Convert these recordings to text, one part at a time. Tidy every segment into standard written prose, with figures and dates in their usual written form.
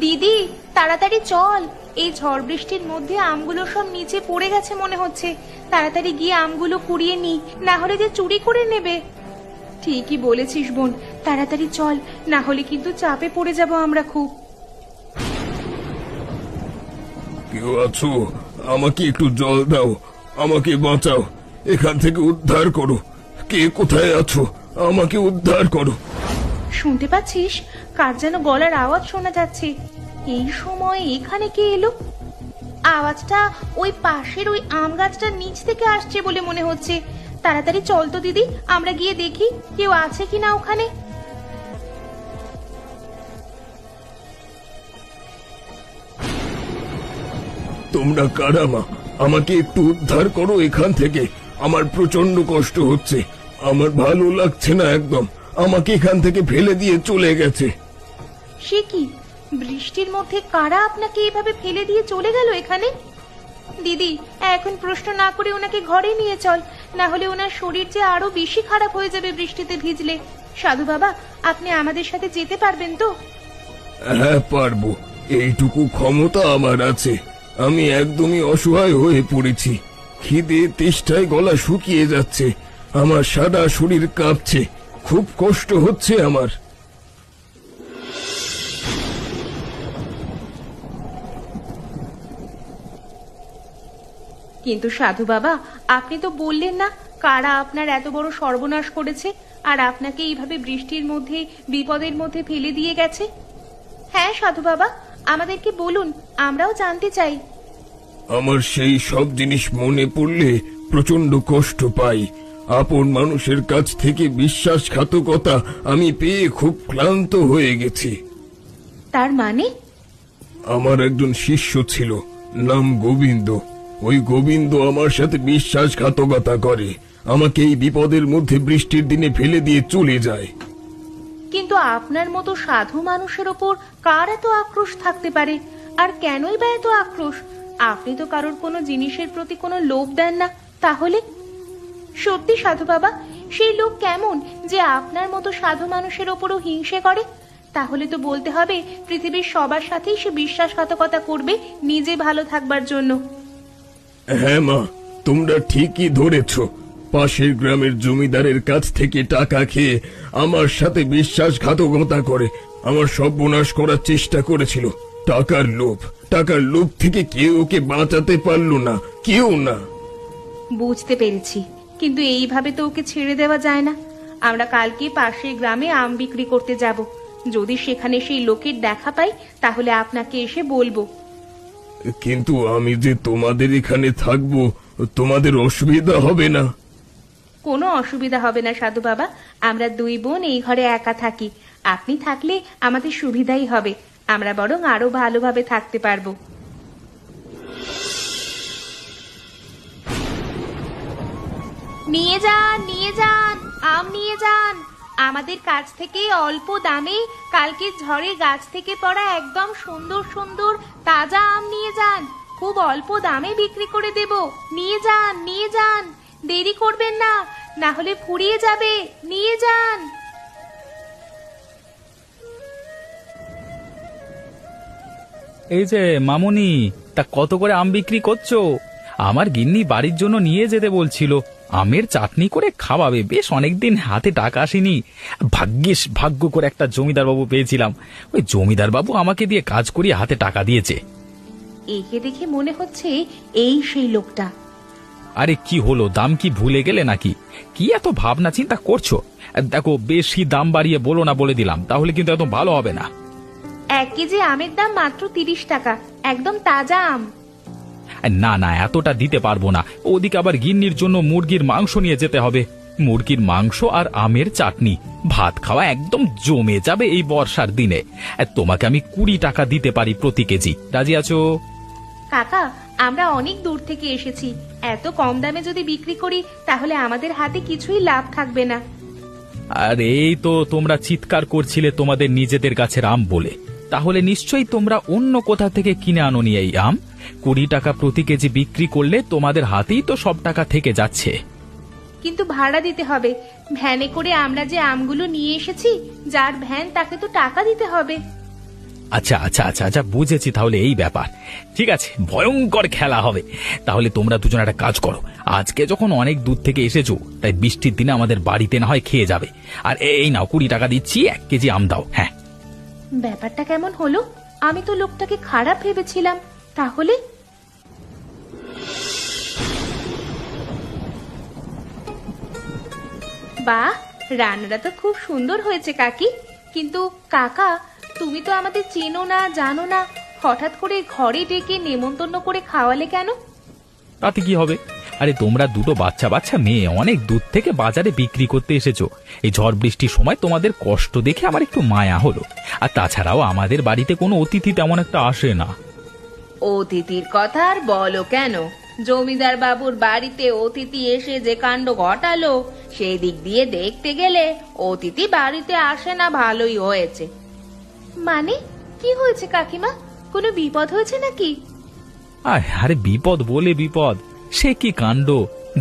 দিদি, তাড়াতাড়ি চল। এই ঝড় বৃষ্টির মধ্যে আমগুলো সব নিচে পড়ে গেছে মনে হচ্ছে। তাড়াতাড়ি গিয়ে আমগুলো কুড়িয়ে নি, না হলে যে চুরি করে নেবে। ঠিকই বলেছিস বোন, তাড়াতাড়ি চল, না হলে কিন্তু চাপে পড়ে যাব আমরা খুব। কেউ আছো? আমাকে একটু জল দাও, আমাকে বাঁচাও, এখান থেকে উদ্ধার করো। কে কোথায় আছো? আমাকে উদ্ধার করো। শুনতে পাচ্ছিস? কার যেন গলার আওয়াজ শোনা যাচ্ছে। এই সময় এখানে কে এলো? আওয়াজটা ওই পাশের ওই আম গাছটার নিচ থেকে আসছে বলে মনে হচ্ছে। তাড়াতাড়ি চল তো দিদি, আমরা গিয়ে দেখি কেউ আছে কিনা ওখানে। তোমরা কারা মা? আমাকে একটু উদ্ধার করো এখান থেকে। আমার প্রচন্ড কষ্ট হচ্ছে, আমার ভালো লাগছে না একদম। আমাকে এখান থেকে ফেলে দিয়ে চলে গেছে। সে কি? বৃষ্টির মধ্যে কারা আপনাকে এভাবে ফেলে দিয়ে চলে গেল এখানে? দিদি, এখন প্রশ্ন না করে ওনাকে ঘরে নিয়ে চল, না হলে ওনার শরীর যে আরো বেশি খারাপ হয়ে যাবে বৃষ্টিতে ভিজলে। সাধু বাবা, আপনি আমাদের সাথে যেতে পারবেন তো? হ্যাঁ পারবো, এইটুকু ক্ষমতা আমার আছে। আমি একদমই অসহায় হয়ে পড়েছি। খিদে তেষ্টায় গলা শুকিয়ে যাচ্ছে, আমার সারা শরীর কাঁপছে, খুব কষ্ট হচ্ছে আমার। কিন্তু সাধু বাবা, আপনি তো বললেন না কারা আপনার এত বড় সর্বনাশ করেছে আর আপনাকে এইভাবে বৃষ্টির মধ্যে বিপদের মধ্যে ফেলে দিয়ে গেছে? হ্যাঁ সাধু বাবা, আমাদেরকে বলুন, আমরাও জানতে চাই। আমার সেই সব জিনিস মনে পড়লে প্রচন্ড কষ্ট পাই। আপন মানুষের কাছ থেকে বিশ্বাসঘাতকতা আমি পেয়ে খুব ক্লান্ত হয়ে গেছি। তার মানে? আমার একজন শিষ্য ছিল, নাম গোবিন্দ। ওই গোবিন্দ আমার সাথে বিশ্বাসঘাতকতা করে, আমাকে এই বিপদের মধ্যে বৃষ্টির দিনে ফেলে দিয়ে চলে যায়। কিন্তু আপনার মতো সাধু মানুষের ওপর কার এত আক্রোশ থাকতে পারে? আর কেনই বা এত আক্রোশ? আপনি তো কারোর কোনো জিনিসের প্রতি কোনো লোভ দেন না, তাহলে? সত্যি সাধু বাবা, সেই লোক কেমন যে আপনার মতো সাধু মানুষের ওপরও হিংসে করে? তাহলে তো বলতে হবে পৃথিবীর সবার সাথেই সে বিশ্বাসঘাতকতা করবে নিজে ভালো থাকবার জন্য। হ্যাঁ মা, তোমরা ঠিকই ধরেছ। পাশের গ্রামের জমিদারের কাছ থেকে টাকা খেয়ে আমার সাথে বিশ্বাসঘাতকতা করে আমার সর্বনাশ করার চেষ্টা করেছিল। টাকার লোভ থেকে কেউ ওকে বাঁচাতে পারলো না, কেউ না। বুঝতে পেরেছি, কিন্তু এইভাবে তো ওকে ছেড়ে দেওয়া যায় না। আমরা কালকে পাশের গ্রামে আম বিক্রি করতে যাব। যদি সেখানে সেই লোকের দেখা পাই তাহলে আপনাকে এসে বলবো। কিন্তু আমি যে তোমাদের এখানে থাকবো, তোমাদের অসুবিধা হবে না? কোনো অসুবিধা হবে না সাধু বাবা, আমরা দুই বোন এই ঘরে একা থাকি। আপনি থাকলে আমাদের সুবিধাই হবে, আমরা বরং আরো ভালোভাবে থাকতে পারবো। নিয়ে যান, নিয়ে যান, আম নিয়ে যান। আমাদের কাছ থেকে অল্প দামে কালকে ঝড়ে গাছ থেকে পড়া একদম সুন্দর সুন্দর তাজা আম নিয়ে যান। খুব অল্প দামে বিক্রি করে দেব। নিয়ে যান, নিয়ে যান, দেরি করবেন না, না হলে ফুরিয়ে যাবে। নিয়ে যান। এই যে মামুনি, তা কত করে আম বিক্রি করছো? আমার গিন্নি বাড়ির জন্য নিয়ে যেতে বলছিল, আমের চাটনি করে খাওয়াবে। বেশ অনেকদিন হাতে টাকা আসেনি। ভাগ্য করে একটা জমিদার বাবু পেয়েছিলাম। ওই জমিদার বাবু আমাকে দিয়ে কাজ করিয়ে হাতে টাকা দিয়েছে। একে দেখে মনে হচ্ছে এই সেই লোকটা। আরে কি হলো, দাম কি ভুলে গেলে নাকি? কি এত ভাবনা চিন্তা করছো? দেখো, বেশি দাম বাড়িয়ে বলো না, বলে দিলাম, তাহলে কিন্তু এত ভালো হবে না। 1 কেজি আমের দাম মাত্র 30 টাকা, একদম তাজা আম। না না, এতটা দিতে পারবো না। ওদিকে আবার গিন্নির জন্য মুরগির মাংস নিয়ে যেতে হবে। মুরগির মাংস আর আমের চাটনি, ভাত খাওয়া একদম জমে যাবে এই বর্ষার দিনে। তোমাকে আমি 20 টাকা দিতে পারি প্রতি কেজি, রাজি আছো? কাকা, আমরা অনেক দূর থেকে এসেছি, এত কম দামে যদি বিক্রি করি তাহলে আমাদের হাতে কিছুই লাভ থাকবে না। আর এই তো তোমরা চিৎকার করছিলে তোমাদের নিজেদের গাছের আম বলে, তাহলে নিশ্চয়ই তোমরা অন্য কোথা থেকে কিনে আনোনি এই আম। 20 টাকা প্রতি কেজি বিক্রি করলে তোমাদের হাতেই তো সব টাকা থেকে যাচ্ছে। কিন্তু ভাড়া দিতে হবে। ভ্যানে করে আমরা যে আমগুলো নিয়ে এসেছি, যার ভ্যান তাকে তো টাকা দিতে হবে। আচ্ছা আচ্ছা আচ্ছা আচ্ছা, বুঝেছি, তাহলে এই ব্যাপার। ঠিক আছে, ভয়ঙ্কর খেলা হবে। তাহলে তোমরা দুজন একটা কাজ করো, আজকে যখন অনেক দূর থেকে এসেছো, তাই বৃষ্টির দিনে আমাদের বাড়িতে না হয় খেয়ে যাবে। আর এই নাও 20 টাকা দিচ্ছি, 1 কেজি আম দাও। হ্যাঁ, ব্যাপারটা কেমন হলো? আমি তো লোকটাকে খারাপ ভেবেছিলাম। তাহলে বাহ, রান্নাটা তো খুব সুন্দর হয়েছে কাকি। কিন্তু কাকা, তুমি তো আমাদের চেনো না, জানো না, হঠাৎ করে ঘরে ডেকে নেমন্তন্ন করে খাওয়ালে কেন? তাতে কি হবে? আরে তোমরা দুটো বাচ্চা বাচ্চা মেয়ে অনেক দূর থেকে বাজারে বিক্রি করতে এসেছো। এই ঝড় বৃষ্টির সময় তোমাদের কষ্ট দেখে আমার একটু মায়া হলো। আর তাছাড়াও আমাদের বাড়িতে কোনো অতিথি তেমন একটা আসে না। অতিথির কথা আর বলো কেন, জমিদার বাবুর বাড়িতে অতিথি এসে যে কাণ্ড ঘটালো, সেই দিক দিয়ে দেখতে গেলে অতিথি বাড়িতে আসে না ভালোই হয়েছে। মানে কি হয়েছে কাকিমা? কোনো বিপদ হয়েছে নাকি? আরে বিপদ বলে বিপদ, সে কি কাণ্ড!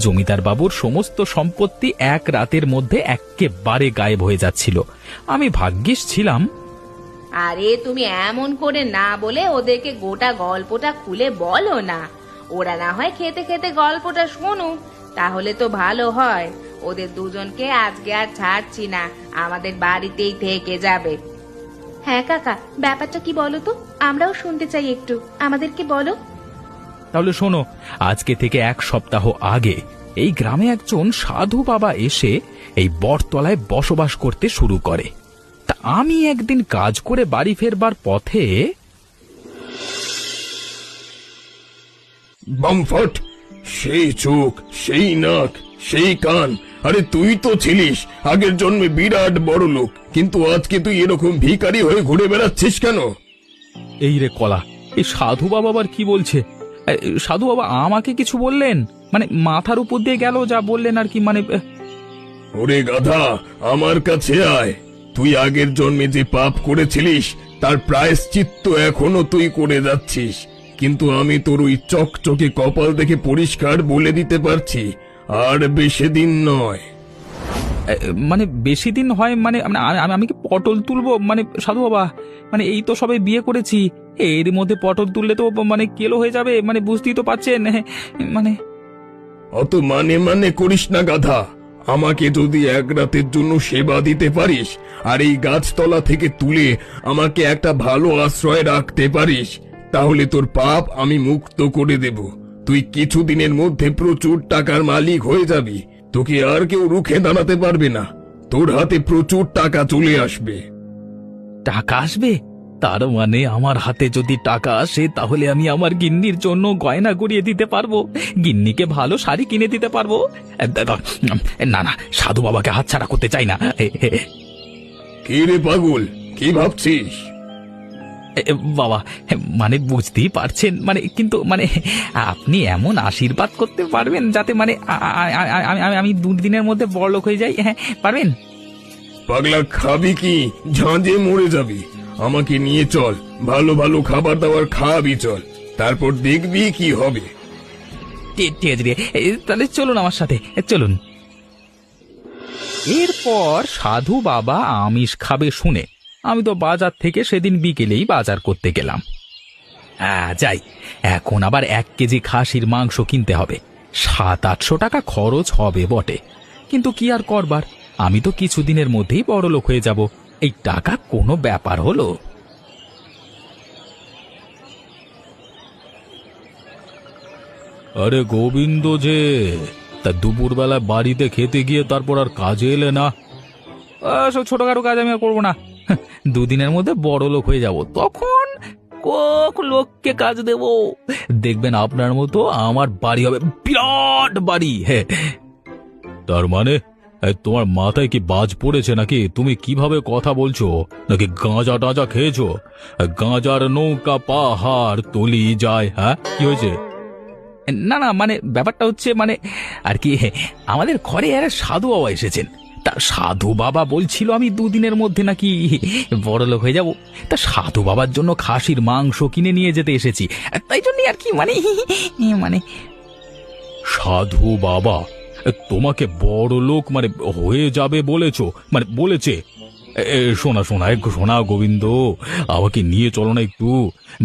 জমিদার বাবুর সমস্ত সম্পত্তি এক রাতের মধ্যে একেবারে গায়েব হয়ে যাচ্ছিল। আমি ভাগ্যিস ছিলাম। আরে তুমি এমন করে না বলে ওদেরকে গোটা গল্পটা খুলে বলো না। ওরা না হয় খেতে খেতে গল্পটা শুনুক, তাহলে তো ভালো হয়। ওদের দুজনকে আজকে আর ছাড়ছি না, আমাদের বাড়িতেই থেকে যাবে। হ্যাঁ কাকা, ব্যাপারটা কি বলো তো, আমরাও শুনতে চাই একটু, আমাদেরকে বলো। তাহলে শোনো, আজকে থেকে 1 সপ্তাহ আগে এই গ্রামে একজন সাধু বাবা এসে এই বটতলায় বসবাস করতে শুরু করে। তা আমি একদিন কাজ করে বাড়ি ফেরবার পথে বামফট, সেই চোখ, সেই নাক, সেই কান। আরে তুই তো ছিলিস আগের জন্মে বিরাট বড় লোক, কিন্তু আজকে তুই এরকম ভিখারি হয়ে ঘুরে বেড়াচ্ছিস কেন? এই রে কলা, এই সাধু বাবা আবার কি বলছে? সাধু বাবা আমাকে কিছু বললেন? মানে মাথার উপর দিয়ে গেল যা বললেন আর কি, মানে ওরে গাধা, আমার কাছে আয়। তুই আগের জন্মে যে পাপ করেছিলিস তার প্রায়শ্চিত্ত এখনো তুই করে যাচ্ছিস, কিন্তু আমি তোর ওই চকচকে কপাল দেখে পরিষ্কার বলে দিতে পারছি, আর বেশি দিন নয়। মানে বেশি দিন হয় মানে আমি কি পটল তুলবো? মানে সাধু বাবা, মানে এই তো সবে বিয়ে করেছি, এর মধ্যে পটল তুললে তো মানে কেলো হয়ে যাবে, মানে বুঝতেই তো পারছেন। মানে অত মানে করিস না গাধা। আমাকে যদি 1 রাতের জন্য সেবা দিতে পারিস আর এই গাছতলা থেকে তুলে আমাকে একটা ভালো আশ্রয় রাখতে পারিস, তাহলে তোর পাপ আমি মুক্ত করে দেব। তুই কিছুদিনের মধ্যে প্রচুর টাকার মালিক হয়ে যাবি, তোকে আর কেউ রুখে দাঁড়াতে পারবে না। তোর হাতে প্রচুর টাকা চলে আসবে। টাকা আসবে? তার মানে আমার হাতে যদি টাকা আসে তাহলে আমি আমার গিন্নির জন্য গয়না গড়িয়ে দিতে পারবো, গিন্নিকে ভালো শাড়ি কিনে দিতে পারবো। না না, সাধু বাবাকে হাতছাড়া করতে চাই না। কি রে পাগল, কি ভাবছিস? বাবা, মানে বুঝতেই পারছেন, মানে কিন্তু মানে আপনি এমন আশীর্বাদ করতে পারবেন যাতে মানে আমি 2 দিনের মধ্যে বড়লোক হয়ে যাই। হ্যাঁ, পারবেন? পাগলা, খাবি কি? ঝাঁঝে মরে যাবি। আমাকে নিয়ে চল, ভালো ভালো খাবার দাবার খাবি, চল, তারপর দেখবি কি হবে। ঠিক আছে রে, তাহলে চলুন আমার সাথে, চলুন। এরপর সাধু বাবা আমিষ খাবে শুনে আমি তো বাজার থেকে সেদিন বিকেলেই বাজার করতে গেলাম। যাই, এখন আবার 1 কেজি খাসির মাংস কিনতে হবে। 700-800 টাকা খরচ হবে বটে, কিন্তু কি আর করবার, আমি তো কিছুদিনের মধ্যেই বড়লোক হয়ে যাব। এই টাকা কোনো ব্যাপার হলো? আরে গোবিন্দ যে, তা দুপুরবেলা বাড়িতে খেতে গিয়ে তারপর আর কাজে এলে না? সব ছোটখাটো কাজ আমি আর করবো না, 2 দিনের মধ্যে বড় লোক হয়ে যাব, তখন কোক লোককে কাজ দেব। দেখবেন আপনার মতো আমার বাড়ি হবে বিরাট বাড়ি। হ্যাঁ, তার মানে তোমার মাথায় কি বাজ পড়েছে নাকি? তুমি কিভাবে কথা বলছো? নাকি গাঁজা টাজা খেয়েছো? গাঁজার নৌকা পাহাড় তলি যায়। হ্যাঁ, কি হয়েছে? না না, মানে ব্যাপারটা হচ্ছে মানে আর কি, আমাদের ঘরে আর সাধু বাবা এসেছেন। তা সাধু বাবা বলছিল আমি 2 দিনের মধ্যে নাকি বড়লোক হয়ে যাব। তা সাধু বাবার জন্য খাসির মাংস কিনে নিয়ে যেতে এসেছি, তাই জন্য আর কি, মানে মানে সাধু বাবা তোমাকে বড়লোক মানে হয়ে যাবে বলেছো, মানে বলেছে? শোনা শোনা একটু শোনা গোবিন্দ, আমাকে নিয়ে চলো না একটু।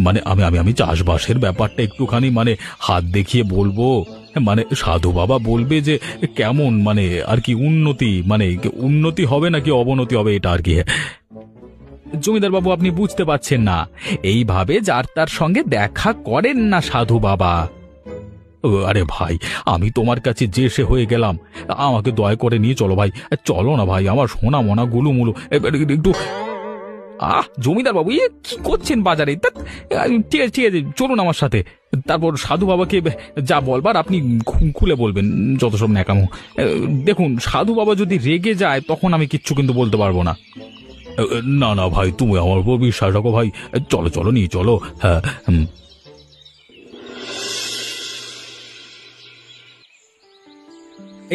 মানে আমি আমি আমি চাষবাসের ব্যাপারটা একটুখানি মানে হাত দেখিয়ে বলবো। মানে সাধু বাবা বলবে যে কেমন মানে আর কি উন্নতি, মানে উন্নতি হবে নাকি অবনতি হবে, এটা আর কি। জমিদার বাবু আপনি বুঝতে পারছেন না, এইভাবে যার তার সঙ্গে দেখা করেন না সাধু বাবা। আরে ভাই, আমি তোমার কাছে যে সে হয়ে গেলাম, আমাকে দয়া করে নিয়ে চলো ভাই, চলো না ভাই, আমার সোনা মোনা গুলুমুলু একটু। জমিদার বাবু কি করছেন বাজারে? ঠিক আছে ঠিক আছে, চলুন আমার সাথে। তারপর সাধু বাবাকে যা বলবার আপনি খুলে বলবেন, যত সব ন্যাকামো। দেখুন, সাধু বাবা যদি রেগে যায় তখন আমি কিচ্ছু কিন্তু বলতে পারবো না। না না ভাই, তুমি আমার উপর বিশ্বাস রাখো ভাই, চলো চলো নিয়ে চলো। হ্যাঁ।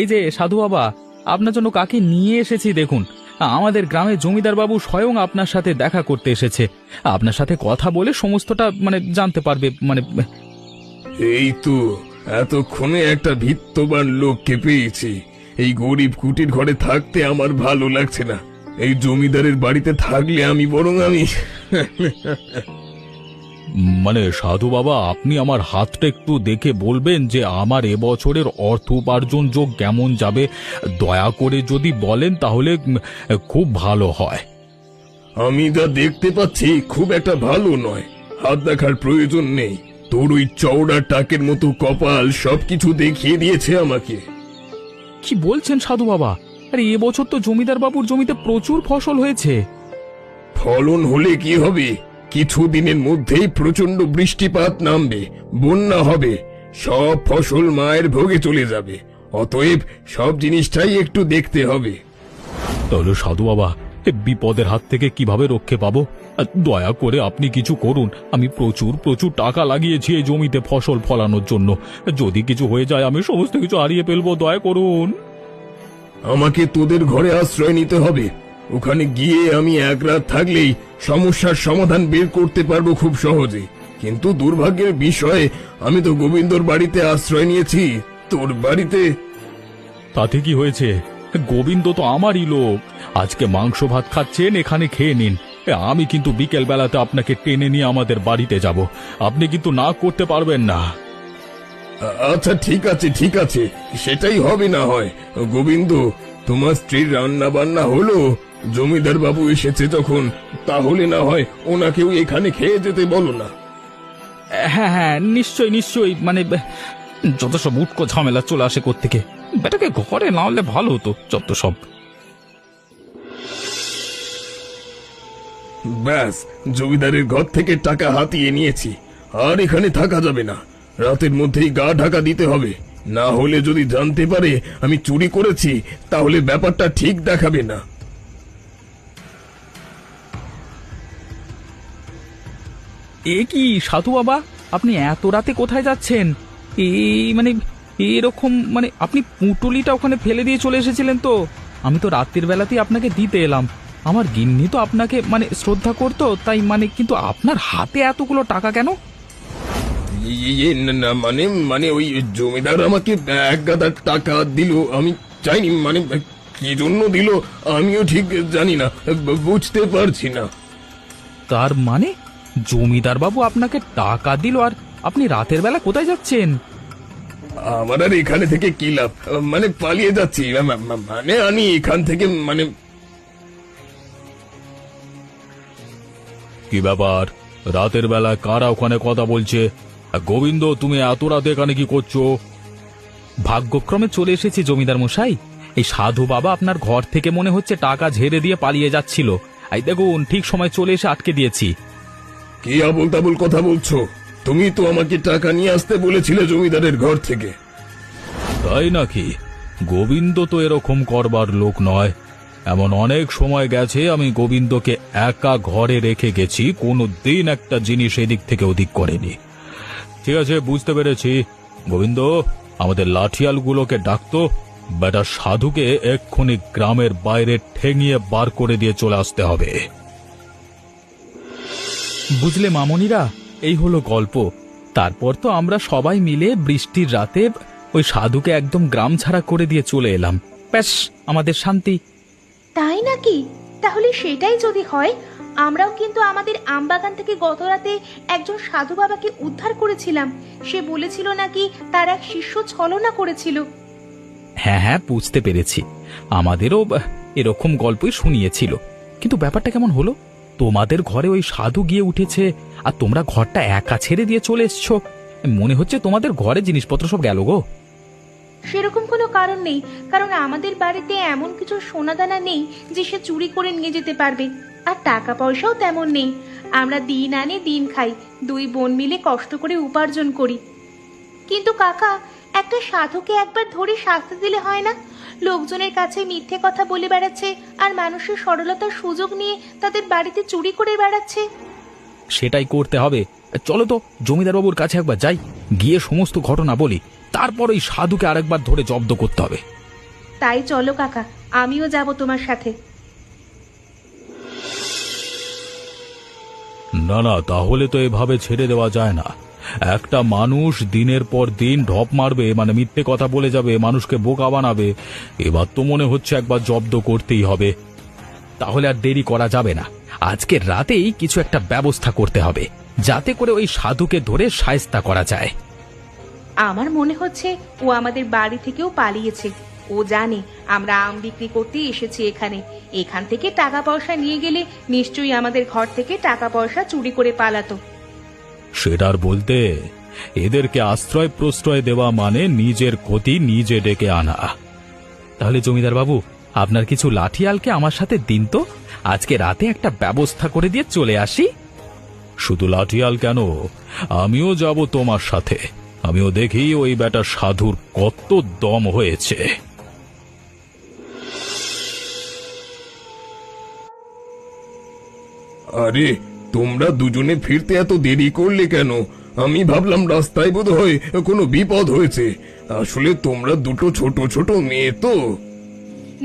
এই যে সাধু বাবা, আপনার জন্য কাকে নিয়ে এসেছি দেখুন। আমাদের গ্রামে জমিদার বাবু স্বয়ং আপনার সাথে দেখা করতে এসেছে, আপনার সাথে কথা বলে সমস্তটা মানে জানতে পারবে। মানে এই তো এতক্ষণে একটা ভিত্তবান লোককে পেয়েছি। এই গরিব কুটির ঘরে থাকতে আমার ভালো লাগছে না। এই জমিদারের বাড়িতে থাকলে আমি মানে সাধু বাবা, আপনি আমার হাতটা একটু দেখে বলবেন যে আমার এবছরের অর্থ উপার্জন যোগ কেমন যাবে। দয়া করে যদি বলেন তাহলে খুব ভালো হয়। আমি যা দেখতে পাচ্ছি খুব একটা ভালো নয়। হাত দেখার প্রয়োজন নেই। তোর ওই চওড়া টাকের মতো কপাল সবকিছু দেখিয়ে দিয়েছে আমাকে। কি বলছেন সাধু বাবা? আরে এবছর তো জমিদার বাবুর জমিতে প্রচুর ফসল হয়েছে। ফলন হলে কি হবে? কিছুদিনের মধ্যেই প্রচন্ড বৃষ্টিপাত নামবে, বন্যা হবে, সব ফসল মায়ের ভোগে চলে যাবে। অতএব সব জিনিসটাই একটু দেখতে হবে। তাহলে সাধু বাবা, বিপদের হাত থেকে কিভাবে রক্ষে পাবো? দয়া করে আপনি কিছু করুন। আমি প্রচুর প্রচুর টাকা লাগিয়েছি এই জমিতে ফসল ফলানোর জন্য। যদি কিছু হয়ে যায় আমি সমস্ত কিছু হারিয়ে ফেলবো, দয়া করুন। আমাকে তোদের ঘরে আশ্রয় নিতে হবে। ওখানে গিয়ে আমি এক রাত থাকলেই সমস্যার সমাধান বের করতে পারবো খুব সহজে। কিন্তু দুর্ভাগ্যের বিষয়, আমি তো গোবিন্দর বাড়িতে আশ্রয় নিয়েছি, তোর বাড়িতে। তাতে কি হয়েছে? গোবিন্দ তো আমারই লোক। আজকে মাংস ভাত খাচ্ছেন, এখানে খেয়ে নিন। আমি কিন্তু বিকেল বেলাতে আপনাকে টেনে নিয়ে আমাদের বাড়িতে যাব। আপনি কিন্তু না করতে পারবেন না। আচ্ছা ঠিক আছে ঠিক আছে, সেটাই হবে না হয়। গোবিন্দ, তোমার স্ত্রীর রান্না বান্না হলো? জমিদার বাবু এসেছে যখন, তাহলে না হয় ওনাকেও এখানে খেয়ে যেতে বলো না। হ্যাঁ হ্যাঁ, নিশ্চয়ই নিশ্চয়ই। মানে যত সব উটকো ঝামেলা চলে আসে কোত্থেকে। বেটাকে ঘরে না হলে ভালো হতো, যত সব। ব্যাস, জমিদারের ঘর থেকে টাকা হাতিয়ে নিয়েছি। আর এখানে থাকা যাবে না। রাতের মধ্যেই গা ঢাকা দিতে হবে। না হলে যদি জানতে পারে আমি চুরি করেছি, তাহলে ব্যাপারটা ঠিক দেখাবে না। এ কি সাধু বাবা, আপনি এত রাতে কোথায় যাচ্ছেন? এই মানে এরকম মানে আপনি পুঁটুলিটা ওখানে ফেলে দিয়ে চলে এসেছিলেন তো? আমি তো রাত্রির বেলাতেই আপনাকে দিতে এলাম। আমার গিন্নি তো আপনাকে মানে শ্রদ্ধা করতো, তাই মানে, কিন্তু আপনার হাতে এতগুলো টাকা কেন? না মানে মানে ওই জমিদার আমাকে এক গাদা টাকা দিল, আমি চাইনি। মানে কি জন্য দিল আমিও ঠিক জানি না, বুঝতে পারছি না। তার মানে জমিদার বাবু আপনাকে টাকা দিল, আর আপনি রাতের বেলা কোথায় যাচ্ছেন? আমার আর এখানে থেকে কি লাভ? মানে পালিয়ে যাচ্ছি। মানে আমি এখান থেকে মানে। কি ব্যাপার, রাতের বেলা কারা ওখানে কথা বলছে? গোবিন্দ, তুমি এত রাতে এখানে কি করছো? ভাগ্যক্রমে চলে এসেছি জমিদার মশাই। এই সাধু বাবা আপনার ঘর থেকে মনে হচ্ছে টাকা ঝেড়ে দিয়ে পালিয়ে যাচ্ছিল। এই দেখুন, ঠিক সময় চলে এসে আটকে দিয়েছি। কি আবল তাবল কথা বলছো? তুমি তো আমাকে টাকা নিয়ে আসতে বলেছিলে জমিদারের ঘর থেকে। তাই নাকি? গোবিন্দ তো এরকম করবার লোক নয়। এমন অনেক সময় গেছে আমি গোবিন্দকে একা ঘরে রেখে গেছি, কোনো দিন একটা জিনিস এদিক থেকে ওদিক করেনি। ঠিক আছে, বুঝতে পেরেছি। গোবিন্দ, আমাদের লাঠিয়ালগুলোকে ডাকতো। বেটা সাধুকে এক্ষুনি গ্রামের বাইরে ঠেঙিয়ে বার করে দিয়ে চলে আসতে হবে। বুঝলে মামনিরা, এই হলো গল্প। তারপর তো আমরা সবাই মিলে বৃষ্টির রাতে ওই সাধুকে একদম গ্রাম ছাড়া করে দিয়ে চলে এলাম। ব্যাস, আমাদের শান্তি। তাই নাকি? তাহলে সেটাই যদি হয়, আমরাও কিন্তু আমাদের আমবাগান থেকে গত রাতে একজন সাধু বাবাকে উদ্ধার করেছিলাম। সে বলেছিল নাকি তার এক শিষ্য ছলনা করেছিল। হ্যাঁ হ্যাঁ, বুঝতে পেরেছি। আমাদেরও এরকম গল্পই শুনিয়েছিল। কিন্তু ব্যাপারটা কেমন হলো? তোমাদের ঘরে ওই সাধু গিয়ে উঠেছে আর তোমরা ঘরটা একা ছেড়ে দিয়ে চলে এসছো। মনে হচ্ছে তোমাদের ঘরে জিনিসপত্র সব গেল গো। সেরকম কোনো কারণ নেই, কারণ আমাদের বাড়িতে এমন কিছু সোনাদানা নেই যে সে চুরি করে নিয়ে যেতে পারবে। আর টাকা পয়সাও তেমন নেই। আমরা দিন আনি দিন খাই, দুই বোন মিলে কষ্ট করে উপার্জন করি। কিন্তু কাকা, একটা সাধুকে একবার ধরে শাস্তি দিলে হয় না? লোকজনের কাছে মিথ্যে কথা বলে বেড়াচ্ছে আর মানুষের সরলতার সুযোগ নিয়ে তাদের বাড়িতে চুরি করে বেড়াচ্ছে। সেটাই করতে হবে। চলো তো জমিদার বাবুর কাছে একবার যাই, গিয়ে সমস্ত ঘটনা বলি, তারপর ওই সাধুকে আরেকবার ধরে জব্দ করতে হবে। তাই চলো কাকা, আমিও যাব তোমার সাথে। না না, তাহলে তো এভাবে ছেড়ে দেওয়া যায় না। একটা মানুষ দিনের পর দিন ঢপ মারবে, মানে মিথ্যে কথা বলে যাবে, মানুষকে বোকা বানাবে। এবার তো মনে হচ্ছে একবার জব্দ করতেই হবে। তাহলে আর দেরি করা যাবে না, আজকে রাতেই কিছু একটা ব্যবস্থা করতে হবে, যাতে করে ওই সাধুকে ধরে শায়েস্তা করা যায়। আমার মনে হচ্ছে ও আমাদের বাড়ি থেকেও পালিয়েছে। ও জানে আমরা আম বিক্রি করতে এসেছি এখানে। এখান থেকে টাকা পয়সা নিয়ে গেলে নিশ্চয়ই আমাদের ঘর থেকে টাকা পয়সা চুরি করে পালাতো। সেটার বলতে, এদেরকে আশ্রয় প্রশ্রয় দেওয়া মানে নিজের ক্ষতি নিজে ডেকে আনা। তাহলে জমিদার বাবু, আপনার কিছু লাঠিয়ালকে আমার সাথে দিন তো, আজকে রাতে একটা ব্যবস্থা করে দিয়ে চলে আসি। শুধু লাঠিয়াল কেন, আমিও যাব তোমার সাথে। আমিও দেখি ওই বেটা সাধুর কত দম হয়েছে। আরে, তোমরা দুজনে ফিরতে এত দেরি করলে কেন? আমি ভাবলাম রাস্তায় বোধ হয় কোনো বিপদ হয়েছে। আসলে তোমরা দুটো ছোট ছোট মেয়ে তো।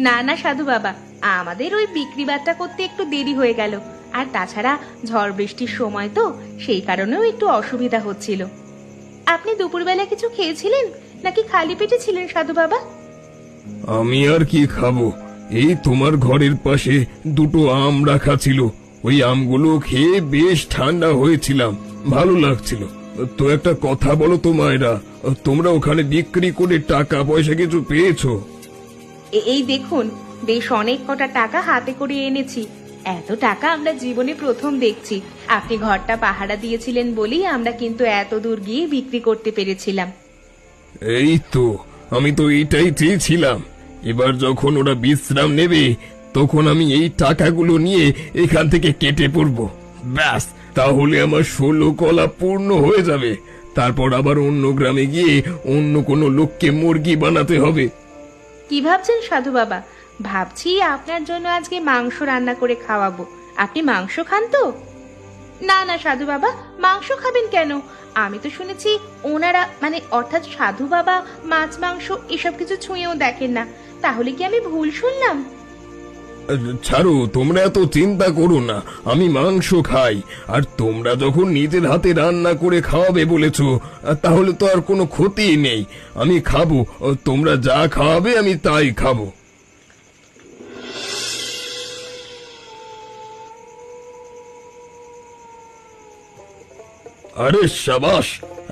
না না সাধু বাবা, আমাদের ওই বিক্রি বাট্টা করতে একটু দেরি হয়ে গেল। আর তাছাড়া ঝড় বৃষ্টির সময় তো, সেই কারণেও একটু অসুবিধা হচ্ছিল। আপনি দুপুরবেলা কিছু খেয়েছিলেন নাকি খালি পেটে ছিলেন সাধু বাবা? আমি আর কি খাবো, এই তোমার ঘরের পাশে দুটো আম রাখা ছিল, ওই আমগুলো খেয়ে বেশ ঠান্ডা হয়েছিলাম, ভালো লাগছিল। তো একটা কথা বলো তো মায়েরা, তোমরা ওখানে বিক্রি করে টাকা পয়সা কিছু পেয়েছো? এই দেখুন, বেশ অনেক কটা টাকা হাতে করে এনেছি। এত টাকা আমরা জীবনে প্রথম দেখছি। আপনি ঘরটা পাহারা দিয়েছিলেন বলেই আমরা কিন্তু এত দূর গিয়ে বিক্রি করতে পেরেছিলাম। এই তো, আমি তো এইটাই চেয়েছিলাম। এবার যখন ওরা বিশ্রাম নেবে, তখন আমি এই টাকাগুলো নিয়ে এখান থেকে কেটে পড়ব। ব্যাস, তাহলে আমার 16 কলা পূর্ণ হয়ে যাবে। তারপর আবার অন্য গ্রামে গিয়ে অন্য কোনো লোককে মুরগি বানাতে হবে। কি ভাবছেন সাধু বাবা? ভাবছি আপনার জন্য আজকে মাংস রান্না করে খাওয়াবো। আপনি মাংস খান তো? না না সাধু বাবা, মাংস খাবেন কেন? আমি তো শুনেছি ওনারা, মানে অর্থাৎ সাধু বাবা, মাছ মাংস এসব কিছু ছুঁয়েও দেখেন না। তাহলে কি আমি ভুল শুনলাম? ছাড়ো, তোমরা এত চিন্তা করো না, আমি মাংস খাই। আর তোমরা যখন নিজের হাতে রান্না করে খাওয়াবে বলেছো, তাহলে তো আর কোনো ক্ষতি নেই। আমি খাবো, তোমরা যা খাওয়াবে আমি তাই খাবো। আরে সাবাস,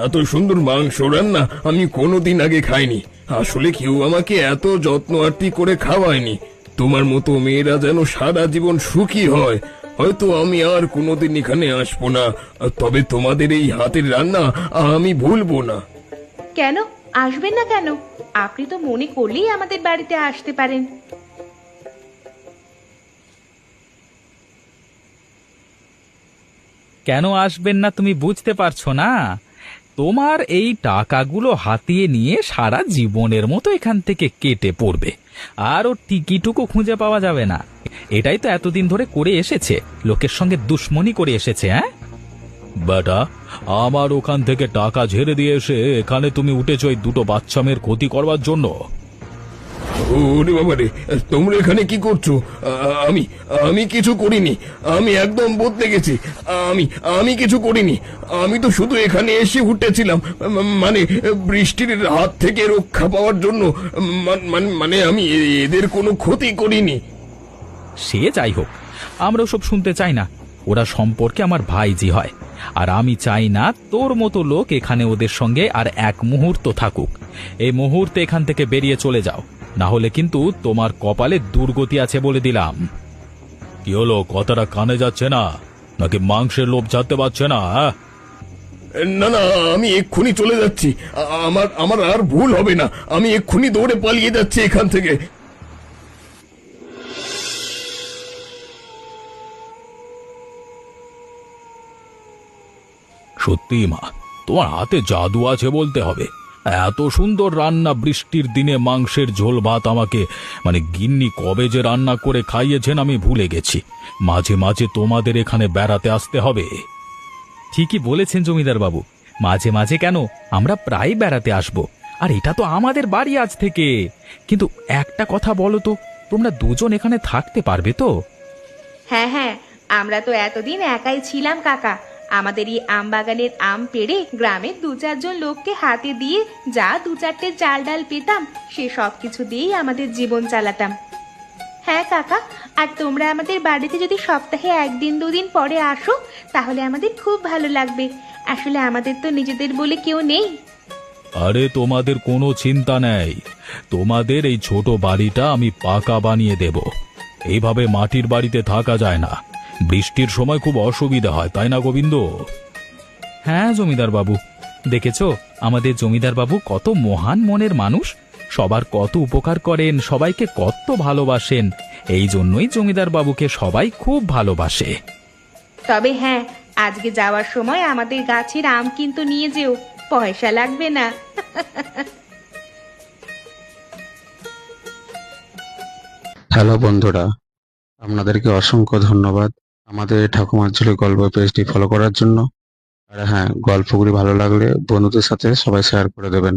এত সুন্দর মাংস রান্না আমি কোনোদিন আগে খাইনি। আসলে কেউ আমাকে এত যত্ন আত্তি করে খাওয়ায়নি। তোমার মতো মেয়েরা যেন সারা জীবন সুখী হয়। হয়তো আমি আর কোনোদিন এখানে আসবো না, তবে তোমাদের এই হাতের রান্না আমি ভুলবো না। কেন আসবেন না কেন? আপনি তো মনে করলেই আমাদের বাড়িতে আসতে পারেন। কেন আসবেন না তুমি বুঝতে পারছো না? তোমার এই টাকাগুলো হাতিয়ে নিয়ে সারা জীবনের মতো এখান থেকে কেটে পড়বে, আর ও টিকিটুকু খুঁজে পাওয়া যাবে না। এটাই তো এতদিন ধরে করে এসেছে, লোকের সঙ্গে দুশ্মনী করে এসেছে। হ্যাঁ বেটা, আমার ওখান থেকে টাকা ঝেড়ে দিয়ে এসে এখানে তুমি উঠেছো এই দুটো বাচ্চা মেয়ের ক্ষতি করবার জন্য। ওরে বাবা রে, তোমরা এখানে কি করছো? আমি আমি কিছু করিনি। আমি একদম বদলে গেছি। আমি কিছু করিনি। আমি তো শুধু এখানে এসে উঠেছিলাম, মানে বৃষ্টির হাত থেকে রক্ষা পাওয়ার জন্য। মানে আমি এদের কোনো ক্ষতি করিনি। সে যাই হোক, আমরা ওসব শুনতে চাই না। ওরা সম্পর্কে আমার ভাইজি হয়, আর আমি চাই না তোর মতো লোক এখানে ওদের সঙ্গে আর এক মুহূর্ত থাকুক। এই মুহূর্তে এখান থেকে বেরিয়ে চলে যাও, না হলে কিন্তু তোমার কপালে দুর্গতি আছে বলে দিলাম। কি হলো, কথাটা কানে যাচ্ছে না নাকি মাংসের লোভ জানতে পারছে না? না না, আমি এক্ষুনি চলে যাচ্ছি। আমার আমার আর ভুল হবে না, আমি এক্ষুনি দৌড়ে পালিয়ে যাচ্ছি এখান থেকে। সত্যি মা, তোমার হাতে জাদু আছে বলতে হবে। এত সুন্দর রান্না বৃষ্টির দিনে, মাংসের ঝোল ভাত আমাকে গিন্নি কবে যে রান্না করে খাইয়েছেন আমি ভুলে গেছি। মাঝে মাঝে তোমাদের এখানে বেড়াতে আসতে হবে। ঠিকই বলেছেন জমিদার বাবু, মাঝে মাঝে কেন, আমরা প্রায় বেড়াতে আসব। আর এটা তো আমাদের বাড়ি আজ থেকে। কিন্তু একটা কথা বলো তো, তোমরা দুজন এখানে থাকতে পারবে তো? হ্যাঁ হ্যাঁ, আমরা তো এতদিন একাই ছিলাম কাকা। আমাদের এই আম বাগানের আম পেড়ে গ্রামের 2-4 জন লোককে হাতে দিয়ে যা 2-4টে চাল ডাল পেতাম, সে সব কিছু দিয়েই আমাদের জীবন চালাতাম। হ্যাঁ কাকা, আর তোমরা আমাদের বাড়িতে যদি সপ্তাহে 1-2 দিন পরে আসো, তাহলে আমাদের খুব ভালো লাগবে। আসলে আমাদের তো নিজেদের বলে কেউ নেই। আরে তোমাদের কোনো চিন্তা নেই, তোমাদের এই ছোট বাড়িটা আমি পাকা বানিয়ে দেব। এইভাবে মাটির বাড়িতে থাকা যায় না, বৃষ্টির সময় খুব অসুবিধা হয়, তাই না গোবিন্দ? হ্যাঁ জমিদার বাবু, দেখেছো আমাদের জমিদার বাবু কত মহান মনের মানুষ, সবার কত উপকার করেন, সবাইকে কত ভালোবাসেন। এই জন্যই জমিদার বাবুকে সবাই খুব ভালোবাসে। তবে হ্যাঁ, আজকে যাওয়ার সময় আমাদের গাছের আম কিন্তু নিয়ে যেও, পয়সা লাগবে না। হ্যালো বন্ধুরা, আপনাদেরকে অসংখ্য ধন্যবাদ আমাদের এই ঠাকুমার ঝুলি গল্প পেজটি ফলো করার জন্য। আর হ্যাঁ, গল্পগুলি ভালো লাগলে বন্ধুদের সাথে সবাই শেয়ার করে দেবেন।